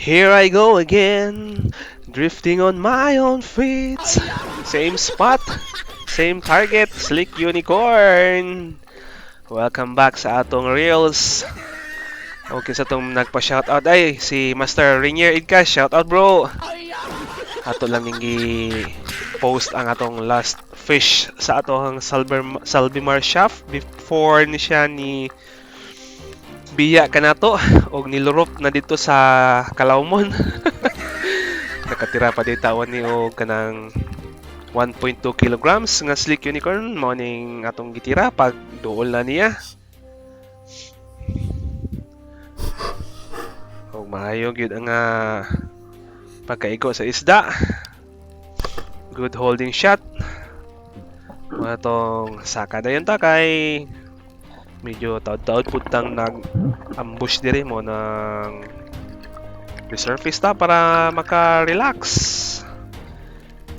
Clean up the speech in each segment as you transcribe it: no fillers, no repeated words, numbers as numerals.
Here I go again, drifting on my own feet. Same spot, same target, Slick Unicorn. Welcome back sa atong Reels. Okay, sa itong nagpa-shoutout ay si Master Rainier Idka. Shoutout bro. Ato lang yung post ang atong last fish sa atong Salbimar Shaft before ni siya ni biya kanato og nilurop na dito sa Kalawmon. Nakatira pa dito tawon ni og kanang 1.2 kilograms nga Slick Unicorn mao ning atong gitira pag duol na niya. Og maayo gyud ang pagkaigo sa isda. Good holding shot. Matong saka dayon ta kay medyo taud-taud putang nag-ambush diri mo ng resurface ta para maka-relax.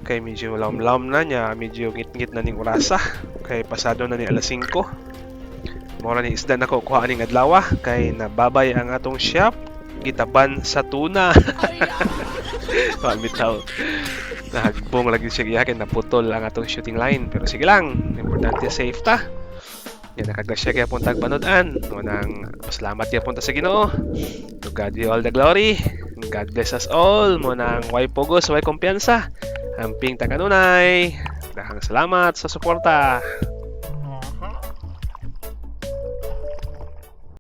Kay medyo lam-lam na niya, medyo ngit-ngit na ning orasa. Kay pasado na ni alas 5. Mora ni isda nako kuha ning adlaw kay nababay ang atong shop gitaban sa tuna. Pamitaw. Nahagbong lagi siya kay naputol ang atong shooting line pero sige lang, importante safe ta. Yan nakagrasya kaya punta panood-an. Munang salamat kaya punta sa Ginoo. To God be all the glory. God bless us all. Munang way pugos, way kumpiyansa. Amping takanunay. Dahang salamat sa suporta.